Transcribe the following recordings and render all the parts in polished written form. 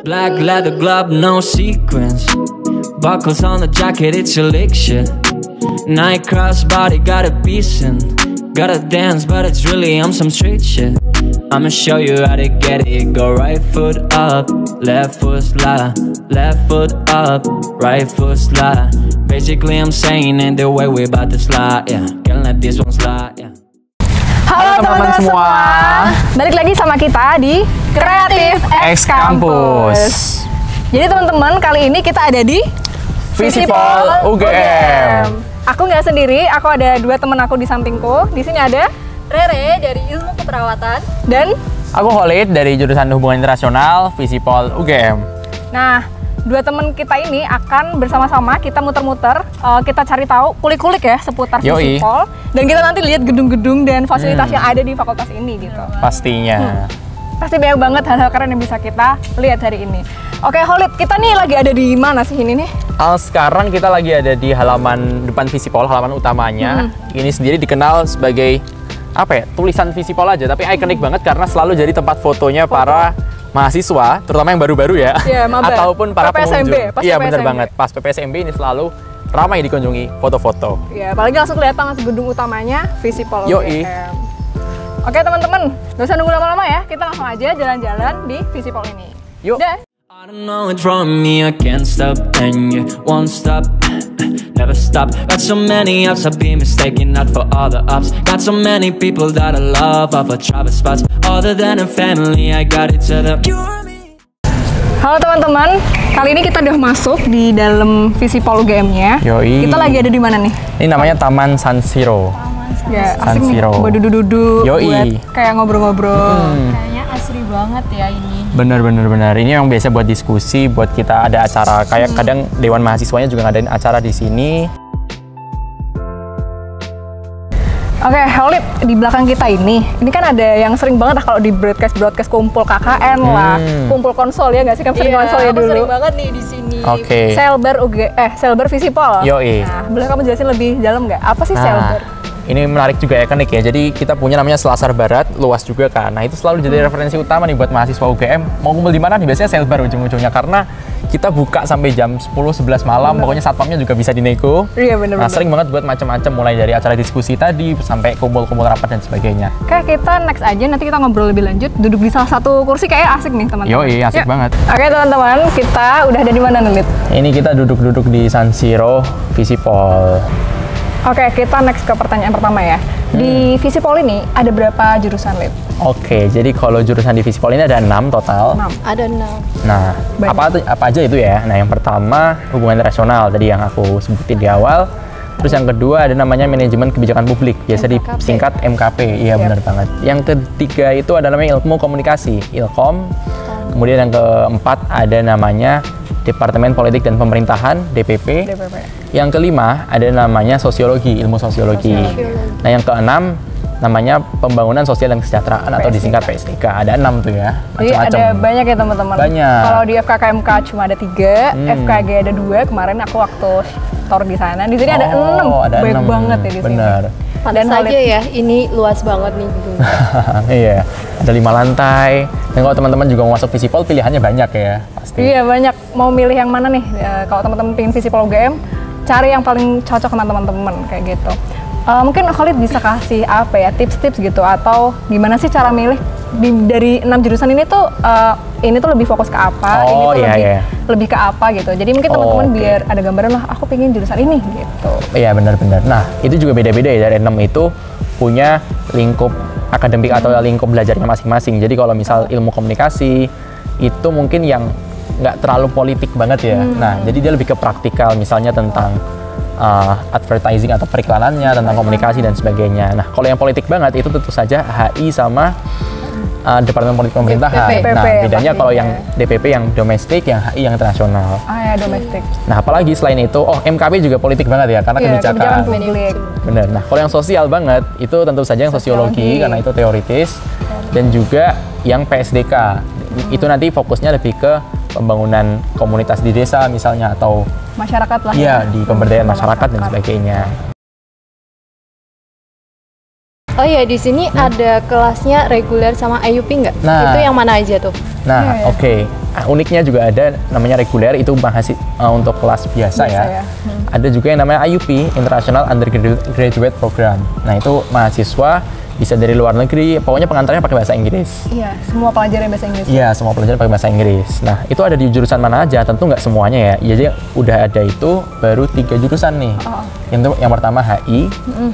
Black leather glove, no sequins. Buckles on the jacket, it's a lick shit. Night crossbody, got a beast. Gotta dance, but it's really on some street shit. I'ma show you how to get it. Go right foot up, left foot slide. Left foot up, right foot slide. Basically I'm saying it the way we about to slide. Yeah, can't let this one slide. Yeah. Halo teman-teman semua, balik lagi sama kita di Kreatif X Campus. Jadi teman-teman, kali ini kita ada di Visipol UGM. Aku nggak sendiri, aku ada dua teman aku di sampingku. Di sini ada Rere dari Ilmu Keperawatan dan aku Khalid dari jurusan Hubungan Internasional Visipol UGM. Nah, dua teman kita ini akan bersama-sama kita muter-muter, kita cari tahu kulik-kulik ya seputar Visipol, dan kita nanti lihat gedung-gedung dan fasilitas yang ada di fakultas ini gitu. Pastinya. Pasti banyak banget hal-hal keren yang bisa kita lihat hari ini. Oke, Khalid, kita nih lagi ada di mana sih ini nih? Sekarang kita lagi ada di halaman depan Visipol, halaman utamanya. Ini sendiri dikenal sebagai apa ya, tulisan Visipol aja, tapi ikonik banget karena selalu jadi tempat fotonya para mahasiswa, terutama yang baru-baru ya, ataupun para pengunjung. Iya benar banget, pas PPSMB ini selalu ramai dikunjungi foto-foto. Iya, apalagi langsung kelihatan gedung utamanya Visipol UGM. Oke teman-teman, gak usah nunggu lama-lama ya, kita langsung aja jalan-jalan di Visipol ini. Yuk. I don't know it from me, I can't stop, and you won't stop, never stop. Got so many ups, I've been mistaken not for all the ups. Got so many people that I love off of travel spots. Other than a family, I got it to the cure me. Halo teman-teman, kali ini kita udah masuk di dalam Visipol UGM-nya. Kita lagi ada di mana nih? Ini namanya Taman San Siro. Ya, San asik Siro. nih, buat duduk-duduk, buat kayak ngobrol-ngobrol. kayaknya asri banget ya ini. Bener. Ini yang biasa buat diskusi, buat kita ada acara kayak kadang Dewan Mahasiswanya juga ngadain acara di sini. Oke, Khalid, di belakang kita ini kan ada yang sering banget kalau di broadcast kumpul KKN lah, kumpul konsol ya nggak sih, kan sering konsol ya dulu. Sering banget nih di sini. Oke. Selber Visipol. Yoi. Nah, boleh kamu jelasin lebih dalam nggak? Apa sih Selber? Ini menarik juga ikonik ya. Jadi kita punya namanya Selasar Barat, luas juga kan. Nah itu selalu jadi referensi utama nih buat mahasiswa UGM. Mau kumpul di mana nih? Biasanya Selber ujung-ujungnya karena kita buka sampai jam 10-11 malam. Pokoknya satpamnya juga bisa dinego. Iya bener. Nah sering banget buat macam-macam, mulai dari acara diskusi tadi sampai kumpul-kumpul rapat dan sebagainya. Oke, kita next aja, nanti kita ngobrol lebih lanjut. Duduk di salah satu kursi kayak asik nih teman-teman. Yoi, asik banget. Oke teman-teman, kita udah ada di mana nih, Lid? Ini kita duduk-duduk di San Siro Visipol. Oke, kita next ke pertanyaan pertama ya. Di Visipol ini ada berapa jurusan, Lid? Oke, jadi kalau jurusan di Visipol ini ada 6 total. 6. Ada 6. Nah, apa aja itu ya? Nah, yang pertama Hubungan Internasional tadi yang aku sebutin di awal. Terus yang kedua ada namanya Manajemen Kebijakan Publik, biasa disingkat MKP. Iya, benar banget. Yang ketiga itu ada namanya Ilmu Komunikasi, Ilkom. Kemudian yang keempat ada namanya Departemen Politik dan Pemerintahan, DPP. Yang kelima ada namanya Sosiologi, Ilmu Sosiologi. Nah, yang keenam namanya Pembangunan Sosial dan Kesejahteraan atau disingkat PSDK. Ada 6 tuh ya, macam-macam. Jadi ada banyak ya teman-teman. Banyak. Kalau di FKKMK cuma ada 3, FKG ada 2. Kemarin aku waktu tour di sana. Di sini ada 6. Ada banyak 6. banget ya di sini. Bener. Dan saja ya, ini luas banget nih gedungnya. Iya, ada 5 lantai. Dan kalau teman-teman juga mau masuk Visipol, pilihannya banyak ya, pasti. Iya, banyak. Mau milih yang mana nih? Kalau teman-teman pengen Visipol UGM, cari yang paling cocok sama teman-teman kayak gitu. Mungkin Khalid bisa kasih apa ya, tips-tips gitu, atau gimana sih cara milih dari 6 jurusan ini tuh lebih fokus ke apa, ini tuh lebih ke apa gitu. Jadi mungkin teman-teman biar ada gambaran lah, aku pengen jurusan ini gitu. Iya, benar-benar. Nah, itu juga beda-beda ya, dari 6 itu punya lingkup akademik atau lingkup belajarnya masing-masing. Jadi kalau misal ilmu komunikasi itu mungkin yang nggak terlalu politik banget ya. Nah, jadi dia lebih ke praktikal, misalnya tentang advertising atau periklanannya, tentang komunikasi dan sebagainya. Nah, kalau yang politik banget itu tentu saja HI sama Departemen Politik Pemerintahan. Nah, bedanya kalau yang DPP yang domestik, yang HI yang internasional. Ya, domestik. Nah, apalagi selain itu, MKP juga politik banget ya, karena kebijakan publik. Bener. Nah, kalau yang sosial banget itu tentu saja yang sosiologi karena itu teoritis, dan juga yang PSDK. Itu nanti fokusnya lebih ke pembangunan komunitas di desa misalnya, atau masyarakat lah. Iya, di pemberdayaan masyarakat dan sebagainya. Oh iya, di sini ada kelasnya reguler sama IUP nggak? Nah. Itu yang mana aja tuh? Nah, oke. Uniknya juga ada namanya reguler, itu untuk kelas biasa ya. Ada juga yang namanya IUP, International Undergraduate Program. Nah, itu mahasiswa bisa dari luar negeri, pokoknya pengantarnya pakai bahasa Inggris. Iya, semua pelajaran bahasa Inggris. Iya, semua pelajaran pakai bahasa Inggris. Nah, itu ada di jurusan mana aja? Tentu nggak semuanya ya. Jadi udah ada itu baru 3 jurusan nih. Yang pertama HI,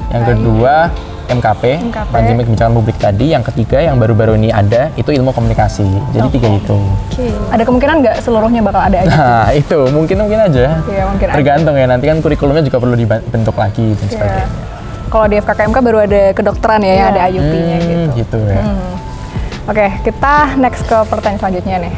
yang kedua MKP, Manajemen Kebijakan Publik tadi, yang ketiga yang baru-baru ini ada itu ilmu komunikasi. Jadi 3 itu. Ada kemungkinan nggak seluruhnya bakal ada aja? Nah, itu mungkin aja. Iya, mungkin tergantung ya, nanti kan kurikulumnya juga perlu dibentuk lagi dan sebagainya. Kalau di FKKMK baru ada kedokteran ya, yang ada IUP-nya gitu. Gitu ya. Oke, kita next ke pertanyaan selanjutnya nih.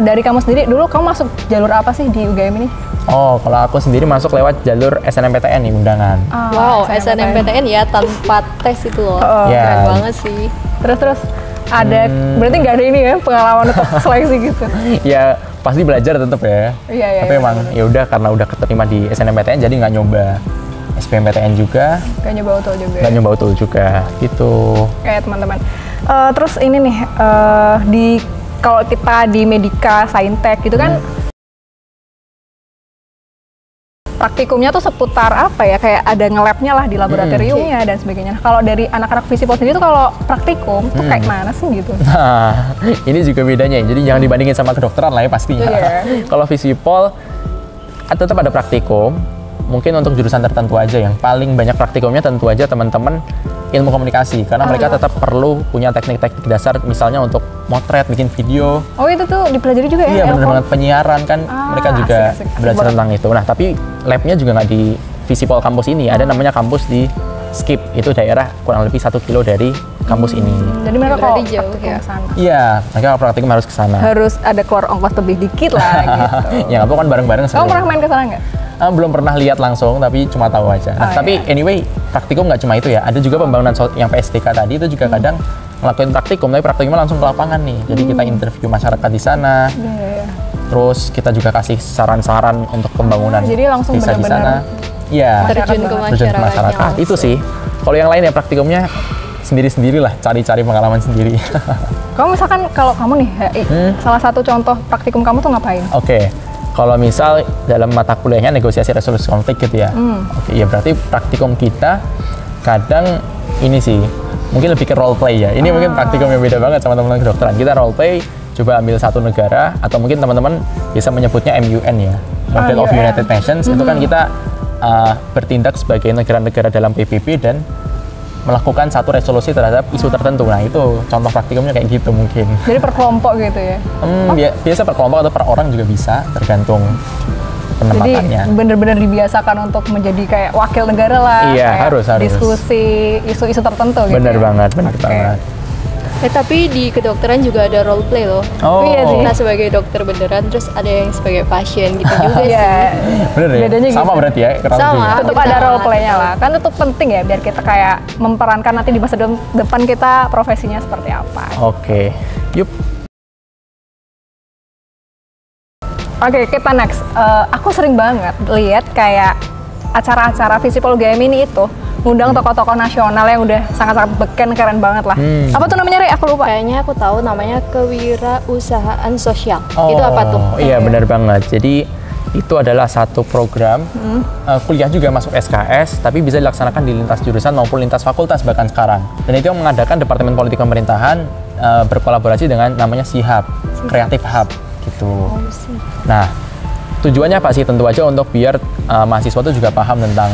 Dari kamu sendiri, dulu kamu masuk jalur apa sih di UGM ini? Oh, kalau aku sendiri masuk lewat jalur SNMPTN nih, undangan. Wow, SNMPTN ya tanpa tes itu loh. Ya. Keren banget sih. Terus ada, berarti nggak ada ini ya pengalaman untuk seleksi gitu? Ya, pasti belajar tetap ya. Iya. Tapi emang ya udah karena udah keterima di SNMPTN jadi nggak nyoba SBMPTN juga. Nggak nyoba UTUL juga. Nggak nyoba UTUL juga, gitu. Kayak teman-teman. Terus ini nih, kalau kita di Medika, Saintek gitu kan, praktikumnya tuh seputar apa ya, kayak ada nge-labnya lah di laboratoriumnya dan sebagainya. Kalau dari anak-anak Visipol sendiri tuh kalau praktikum tuh kayak mana sih gitu? Nah, ini juga bedanya. Jadi jangan dibandingin sama kedokteran lah ya pastinya. Kalau Visipol tetap ada praktikum. Mungkin untuk jurusan tertentu aja yang paling banyak praktikumnya tentu aja teman-teman ilmu komunikasi, karena mereka tetap perlu punya teknik-teknik dasar, misalnya untuk motret, bikin video. Oh, itu tuh dipelajari juga ya? Iya, bener banget, penyiaran kan mereka juga asik belajar tentang itu. Nah, tapi labnya juga nggak di Visipol kampus ini, ada namanya kampus di Skip, itu daerah kurang lebih 1 kilo dari kampus ini. Jadi mereka kalau Berarti jauh praktikum ya? ke sana Iya, mereka kalau praktikum harus ke sana. harus ada keluar ongkos lebih dikit lah gitu. Ya, nggak apa kan bareng-bareng Kamu pernah main ke sana nggak? Belum pernah lihat langsung, tapi cuma tahu aja. Nah, tapi anyway, praktikum nggak cuma itu ya. Ada juga pembangunan yang PSDK tadi itu juga kadang ngelakuin praktikum, tapi praktikumnya langsung ke lapangan nih. Jadi kita interview masyarakat di sana. Terus kita juga kasih saran-saran untuk pembangunan jadi langsung desa di sana. benar-benar Iya, Terjun ke terjun ke masyarakat. Itu sih. Kalau yang lain ya praktikumnya sendiri-sendiri lah, cari-cari pengalaman sendiri. Kamu misalkan kalau kamu nih, salah satu contoh praktikum kamu tuh ngapain? Oke. Kalau misal dalam mata kuliahnya negosiasi resolusi konflik gitu ya, oke, ya berarti praktikum kita kadang ini sih, mungkin lebih ke role play ya. Ini mungkin praktikum yang beda banget sama teman-teman kedokteran. Kita role play, coba ambil satu negara, atau mungkin teman-teman bisa menyebutnya MUN ya, Model of United Nations. Itu kan kita bertindak sebagai negara-negara dalam PBB dan melakukan satu resolusi terhadap isu tertentu. Nah, itu contoh praktikumnya kayak gitu mungkin. Jadi per kelompok gitu ya? Biasa per kelompok atau per orang juga bisa, tergantung penempatannya. Jadi benar-benar dibiasakan untuk menjadi kayak wakil negara lah. Iya, kayak harus. Diskusi isu-isu tertentu gitu. Bener ya? banget, bener banget. Tapi di kedokteran juga ada role play loh. Oh, iya sih. Kita sebagai dokter beneran, terus ada yang sebagai pasien gitu juga sih. Iya. Bener ya? Bedanya Sama gitu. berarti ya? kurang Sama. lebih ya? Tetap ada role play-nya lah. Kan itu penting ya, biar kita kayak memerankan nanti di masa depan kita profesinya seperti apa. Oke. Yup. Oke, kita next. Aku sering banget lihat kayak acara-acara Visipol UGM ini itu ngundang tokoh-tokoh nasional yang udah sangat-sangat beken, keren banget lah. Apa tuh namanya, Re? Aku lupa. Kayaknya aku tahu namanya kewirausahaan sosial. Itu apa tuh? Iya, benar banget. Jadi itu adalah satu program kuliah juga masuk SKS, tapi bisa dilaksanakan di lintas jurusan maupun lintas fakultas bahkan sekarang. Dan itu yang mengadakan Departemen Politik Pemerintahan berkolaborasi dengan namanya SIHAB, Creative Hub gitu. Nah, tujuannya apa sih? Tentu aja untuk biar mahasiswa itu juga paham tentang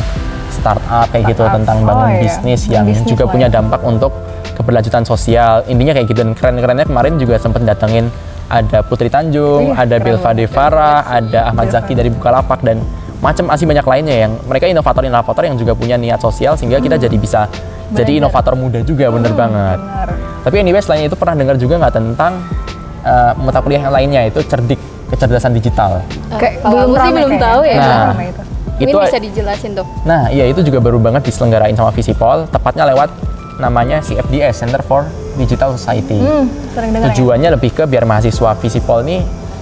startup kayak gitu, tentang bangun bisnis yang juga punya dampak untuk keberlanjutan sosial. Intinya kayak gitu. Dan keren-kerennya kemarin juga sempat datengin ada Putri Tanjung, ada Belva Devara, ada Ahmad Zaki dari Bukalapak, dan macam masih banyak lainnya yang mereka inovator-inovator yang juga punya niat sosial sehingga kita jadi bisa jadi inovator muda juga. Bener banget. Tapi anyway, selain itu pernah dengar juga nggak tentang mata kuliah yang lainnya, itu kecerdasan digital. Kalau aku sih belum tahu ya. Nah, Itu itu bisa dijelasin tuh. Nah, iya itu juga baru banget diselenggarain sama Visipol, tepatnya lewat namanya CFDS, Center for Digital Society. Sering dengar. Tujuannya lebih ke biar mahasiswa Visipol ini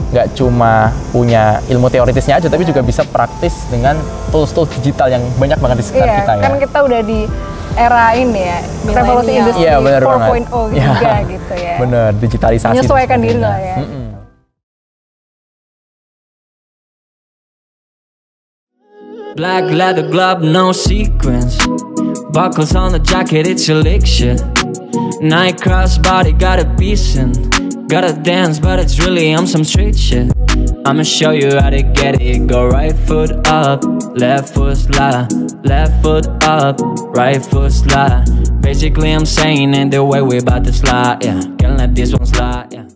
nggak cuma punya ilmu teoritisnya aja, tapi juga bisa praktis dengan tools-tools digital yang banyak banget di sekitar kita ya. Kan kita udah di era ini ya, revolusi industri 4.0 juga gitu ya. Bener, digitalisasi. Menyesuaikan diri lah ya. Black leather glove, no sequins. Buckles on the jacket, it's elixir. Night crossbody, got a beast. Gotta dance, but it's really on some street shit. I'ma show you how to get it. Go right foot up, left foot slide. Left foot up, right foot slide. Basically I'm saying it the way we about to slide, yeah. Can't let this one slide, yeah.